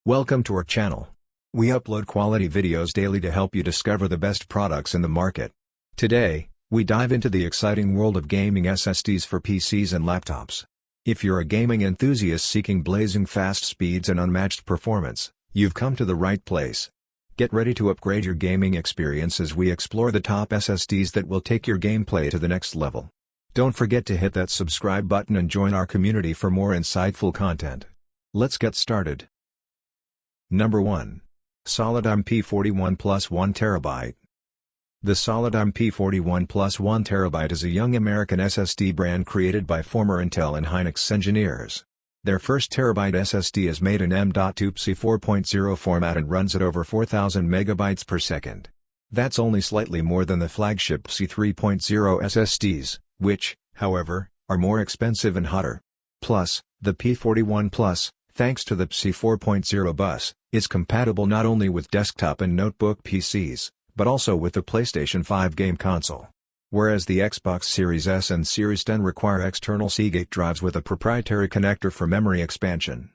Welcome to our channel. We upload quality videos daily to help you discover the best products in the market. Today, we dive into the exciting world of gaming SSDs for PCs and laptops. If you're a gaming enthusiast seeking blazing fast speeds and unmatched performance, you've come to the right place. Get ready to upgrade your gaming experience as we explore the top SSDs that will take your gameplay to the next level. Don't forget to hit that subscribe button and join our community for more insightful content. Let's get started. Number 1. Solid MP41 Plus 1TB. The Solid MP41 Plus 1TB is a young American SSD brand created by former Intel and Hynix engineers. Their first terabyte SSD is made in M.2 PCIe 4.0 format and runs at over 4,000 megabytes per second. That's only slightly more than the flagship PCIe 3.0 SSDs, which, however, are more expensive and hotter. Plus, the P41 Plus, thanks to the PCIe 4.0 bus, is compatible not only with desktop and notebook PCs, but also with the PlayStation 5 game console. Whereas the Xbox Series S and Series X require external Seagate drives with a proprietary connector for memory expansion.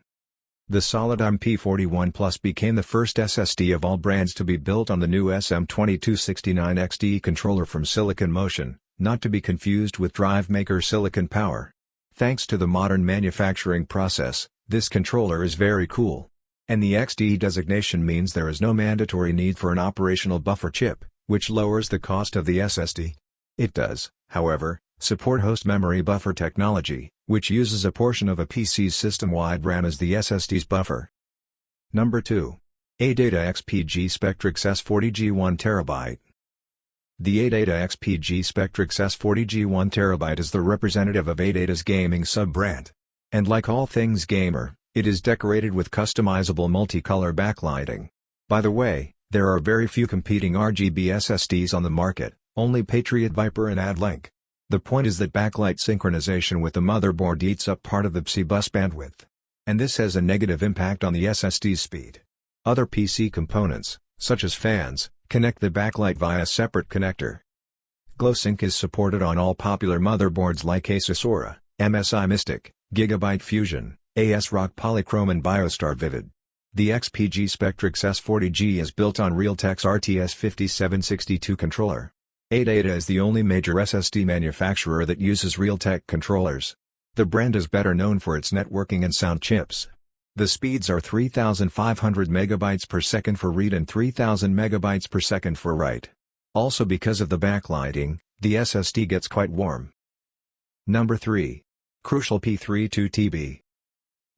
The Solid MP41 Plus became the first SSD of all brands to be built on the new SM2269XD controller from Silicon Motion, not to be confused with drive maker Silicon Power. Thanks to the modern manufacturing process, this controller is very cool. And the XD designation means there is no mandatory need for an operational buffer chip, which lowers the cost of the SSD. It does, however, support host memory buffer technology, which uses a portion of a PC's system-wide RAM as the SSD's buffer. Number 2. ADATA XPG Spectrix S40G 1TB. The ADATA XPG Spectrix S40G 1TB is the representative of ADATA's gaming sub-brand. And like all things gamer, it is decorated with customizable multicolor backlighting. By the way, there are very few competing RGB SSDs on the market, only Patriot Viper and AdLink. The point is that backlight synchronization with the motherboard eats up part of the PCIe bus bandwidth. And this has a negative impact on the SSD's speed. Other PC components, such as fans, connect the backlight via a separate connector. GlowSync is supported on all popular motherboards like Asus Aura, MSI Mystic, Gigabyte Fusion, ASRock Polychrome and BioStar Vivid. The XPG Spectrix S40G is built on Realtek's RTS 5762 controller. ADATA is the only major SSD manufacturer that uses Realtek controllers. The brand is better known for its networking and sound chips. The speeds are 3,500 megabytes per second for read and 3,000 megabytes per second for write. Also because of the backlighting, the SSD gets quite warm. Number 3. Crucial P32TB.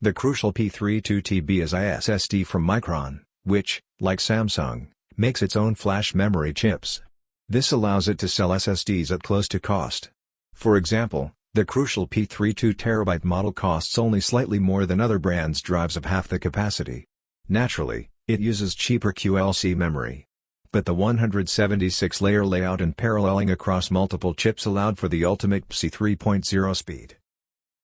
The Crucial P32TB is a SSD from Micron, which, like Samsung, makes its own flash memory chips. This allows it to sell SSDs at close to cost. For example, the Crucial P32 TB model costs only slightly more than other brands' drives of half the capacity. Naturally, it uses cheaper QLC memory. But the 176-layer layout and paralleling across multiple chips allowed for the ultimate PCIe 3.0 speed.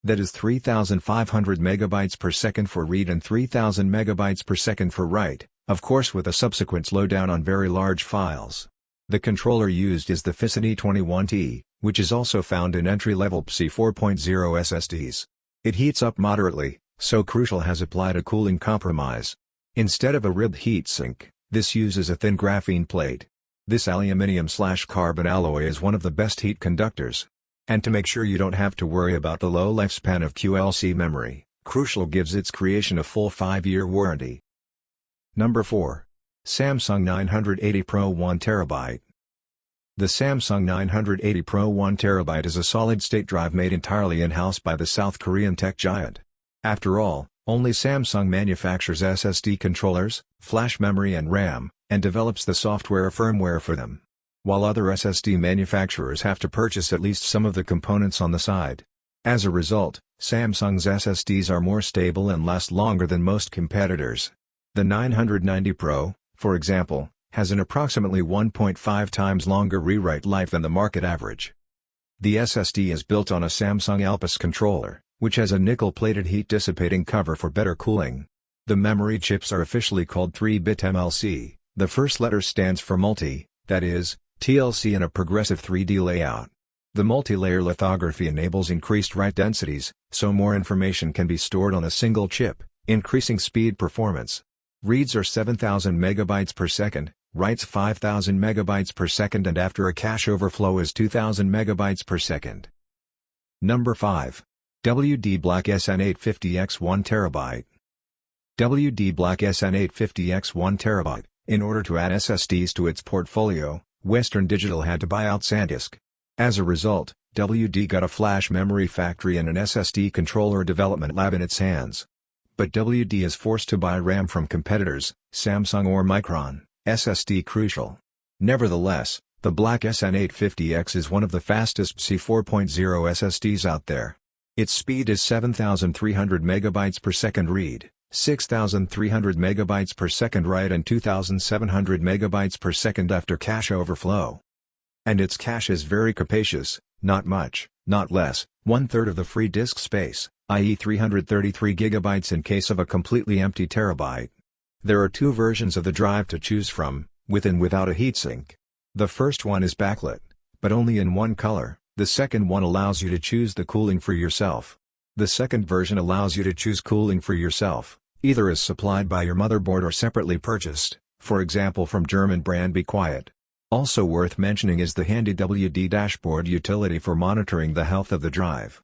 That is 3,500 megabytes per second for read and 3,000 megabytes per second for write, of course with a subsequent slowdown on very large files. The controller used is the FISIN E21T, which is also found in entry-level PCIe 4.0 SSDs. It heats up moderately, so Crucial has applied a cooling compromise. Instead of a ribbed heatsink, this uses a thin graphene plate. This aluminium/carbon alloy is one of the best heat conductors. And to make sure you don't have to worry about the low lifespan of QLC memory, Crucial gives its creation a full 5-year warranty. Number 4. Samsung 980 Pro 1TB. The Samsung 980 Pro 1TB is a solid-state drive made entirely in-house by the South Korean tech giant. After all, only Samsung manufactures SSD controllers, flash memory and RAM, and develops the software firmware for them. While other SSD manufacturers have to purchase at least some of the components on the side. As a result, Samsung's SSDs are more stable and last longer than most competitors. The 990 Pro, for example, has an approximately 1.5 times longer rewrite life than the market average. The SSD is built on a Samsung Alpus controller, which has a nickel-plated heat-dissipating cover for better cooling. The memory chips are officially called 3-bit MLC, the first letter stands for multi, that is, TLC in a progressive 3D layout. The multi-layer lithography enables increased write densities, so more information can be stored on a single chip, increasing speed performance. Reads are 7,000 megabytes per second, writes 5,000 megabytes per second, and after a cache overflow is 2,000 megabytes per second. Number 5. WD Black SN850X 1 TB. WD Black SN850X 1 TB. In order to add SSDs to its portfolio, Western Digital had to buy out SanDisk. As a result, WD got a flash memory factory and an SSD controller development lab in its hands. But WD is forced to buy RAM from competitors, Samsung or Micron, SSD crucial. Nevertheless, the Black SN850X is one of the fastest C 4.0 SSDs out there. Its speed is 7,300 megabytes per second read, 6,300 megabytes per second write, and 2,700 megabytes per second after cache overflow. And its cache is very capacious, not much, not less, 1/3 of the free disk space, i.e. 333 gigabytes in case of a completely empty terabyte. There are two versions of the drive to choose from, with and without a heatsink. The first one is backlit, but only in one color. The second one allows you to choose the cooling for yourself. The second version allows you to choose cooling for yourself, either as supplied by your motherboard or separately purchased, for example from German brand Be Quiet. Also worth mentioning is the handy WD dashboard utility for monitoring the health of the drive.